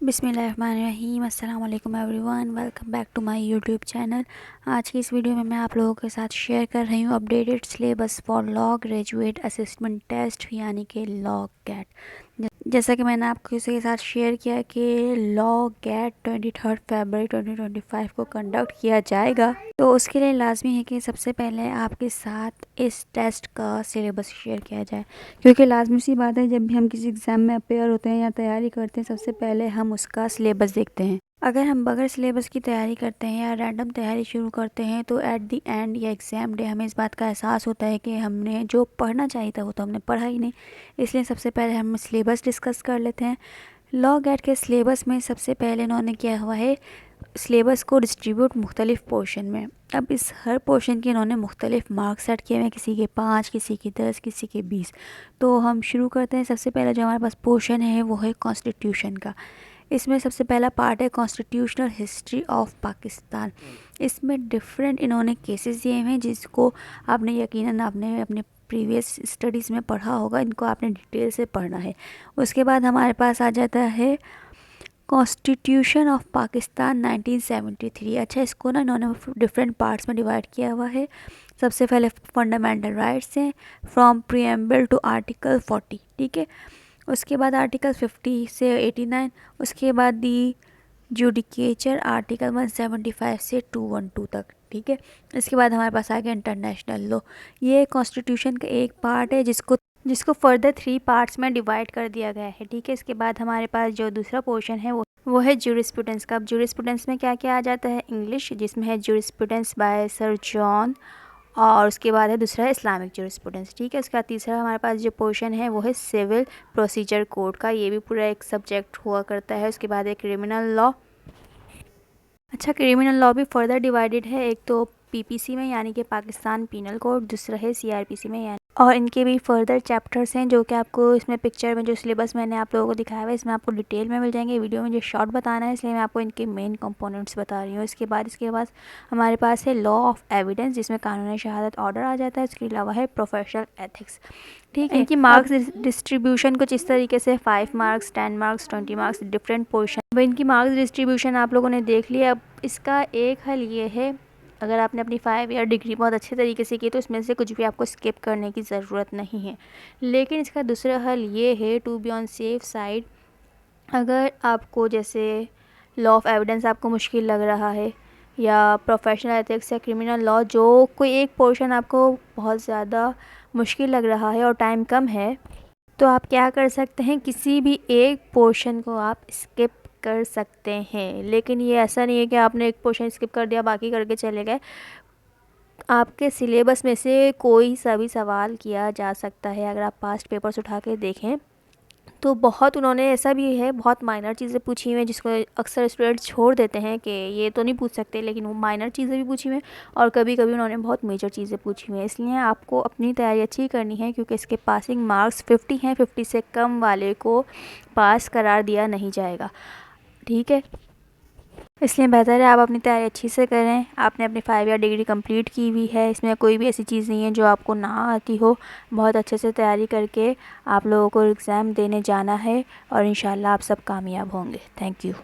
बिस्मिल्लाहिर्रहमानिर्रहीम अस्सलाम वालेकुम everyone, welcome back to my YouTube channel. आज की इस वीडियो में मैं आप लोगों के साथ शेयर कर रही हूँ updated syllabus for law graduate assistant test यानी कि लॉ गैट। जैसा कि मैंने आपको इसके साथ शेयर किया कि लॉ गैट 23 फरवरी 2025 को कंडक्ट किया जाएगा, तो उसके लिए लाजमी है कि सबसे पहले आपके साथ इस टेस्ट का सिलेबस शेयर किया जाए, क्योंकि लाजमी सी बात है जब भी हम किसी एग्ज़ाम में अपेयर होते हैं या तैयारी करते हैं सबसे पहले हम उसका सिलेबस देखते हैं। अगर हम बगैर सिलेबस की तैयारी करते हैं या रैंडम तैयारी शुरू करते हैं तो एट द एंड या एग्ज़ाम डे हमें इस बात का एहसास होता है कि हमने जो पढ़ना चाहिए था वो तो हमने पढ़ा ही नहीं। इसलिए सबसे पहले हम सिलेबस डिस्कस कर लेते हैं। लॉ गैट के सिलेबस में सबसे पहले इन्होंने किया हुआ है सिलेबस को डिस्ट्रीब्यूट मुख्तलिफ़ पोर्शन में। अब इस हर पोर्शन के इन्होंने मुख्तलिफ़ मार्क्स सेट किए हुए, किसी के 5, किसी के 10, किसी के 20। तो हम शुरू करते हैं। सबसे पहले जो हमारे पास पोर्शन है वो है कॉन्स्टिट्यूशन का। इसमें सबसे पहला पार्ट है कॉन्स्टिट्यूशनल हिस्ट्री ऑफ पाकिस्तान। इसमें डिफरेंट इन्होंने केसेस दिए हुए हैं जिसको आपने यकीनन आपने अपने प्रीवियस स्टडीज़ में पढ़ा होगा, इनको आपने डिटेल से पढ़ना है। उसके बाद हमारे पास आ जाता है कॉन्स्टिट्यूशन ऑफ पाकिस्तान 1973। अच्छा, इसको ना इन्होंने डिफरेंट पार्ट्स में डिवाइड किया हुआ है। सबसे पहले फंडामेंटल राइट्स हैं फ्रॉम प्रीएम्बल टू आर्टिकल 40, ठीक है। उसके बाद आर्टिकल 50 से 89, उसके बाद दी जुडिकेचर आर्टिकल 175 से 212 तक, ठीक है। इसके बाद हमारे पास आ गया इंटरनेशनल लॉ। ये कॉन्स्टिट्यूशन का एक पार्ट है जिसको फर्दर 3 पार्ट्स में डिवाइड कर दिया गया है, ठीक है। इसके बाद हमारे पास जो दूसरा पोर्शन है वो है ज्यूरिस्प्रूडेंस का। अब ज्यूरिस्प्रूडेंस में क्या क्या आ जाता है? इंग्लिश, जिसमें है ज्यूरिस्प्रूडेंस बाय सर जॉन, और उसके बाद है दूसरा इस्लामिक ज्यूरिस्प्रूडेंस, ठीक है। उसका तीसरा हमारे पास जो पोर्शन है वो है सिविल प्रोसीजर कोड का, ये भी पूरा एक सब्जेक्ट हुआ करता है। उसके बाद है क्रिमिनल लॉ। अच्छा, क्रिमिनल लॉ भी फर्दर डिवाइडेड है, एक तो पीपीसी में यानी कि पाकिस्तान पीनल कोड, दूसरा है सीआरपीसी में यानी, और इनके भी फर्दर चैप्टर्स हैं जो कि आपको इसमें पिक्चर में जो सिलेबस मैंने आप लोगों को दिखाया हुआ है इसमें आपको डिटेल में मिल जाएंगे। वीडियो में जो शॉर्ट बताना है इसलिए मैं आपको इनके मेन कंपोनेंट्स बता रही हूँ। इसके बाद हमारे पास है लॉ ऑफ एविडेंस, जिसमें कानूनी शहादत ऑर्डर आ जाता है। इसके अलावा है प्रोफेशनल एथिक्स, ठीक है। इनकी मार्क्स डिस्ट्रीब्यूशन कुछ इस तरीके से 5 marks, 10 marks, 20 marks, different portion. अब इनकी मार्क्स डिस्ट्रीब्यूशन आप लोगों ने देख लिया। अब इसका एक हल ये है, अगर आपने अपनी 5 ईयर डिग्री बहुत अच्छे तरीके से की तो इसमें से कुछ भी आपको स्किप करने की ज़रूरत नहीं है। लेकिन इसका दूसरा हल ये है, to be on safe side, अगर आपको जैसे लॉ ऑफ एविडेंस आपको मुश्किल लग रहा है या प्रोफेशनल एथिक्स या क्रिमिनल लॉ, जो कोई एक पोर्शन आपको बहुत ज़्यादा मुश्किल लग रहा है और टाइम कम है, तो आप क्या कर सकते हैं, किसी भी एक पोर्शन को आप स्किप कर सकते हैं। लेकिन ये ऐसा नहीं है कि आपने एक पोर्शन स्किप कर दिया बाकी करके चले गए। आपके सिलेबस में से कोई सा भी सवाल किया जा सकता है। अगर आप पास्ट पेपर्स उठा के देखें तो बहुत उन्होंने ऐसा भी है, बहुत माइनर चीज़ें पूछी हुई हैं जिसको अक्सर स्टूडेंट्स छोड़ देते हैं कि ये तो नहीं पूछ सकते, लेकिन वो माइनर चीज़ें भी पूछी हुई हैं और कभी कभी उन्होंने बहुत मेजर चीज़ें पूछी हुई हैं। इसलिए आपको अपनी तैयारी अच्छी करनी है, क्योंकि इसके पासिंग मार्क्स 50 हैं। 50 से कम वाले को पास करार दिया नहीं जाएगा, ठीक है। इसलिए बेहतर है आप अपनी तैयारी अच्छी से करें। आपने अपनी 5 ईयर डिग्री कंप्लीट की हुई है, इसमें कोई भी ऐसी चीज़ नहीं है जो आपको ना आती हो। बहुत अच्छे से तैयारी करके आप लोगों को एग्ज़ाम देने जाना है और इंशाल्लाह आप सब कामयाब होंगे। Thank you.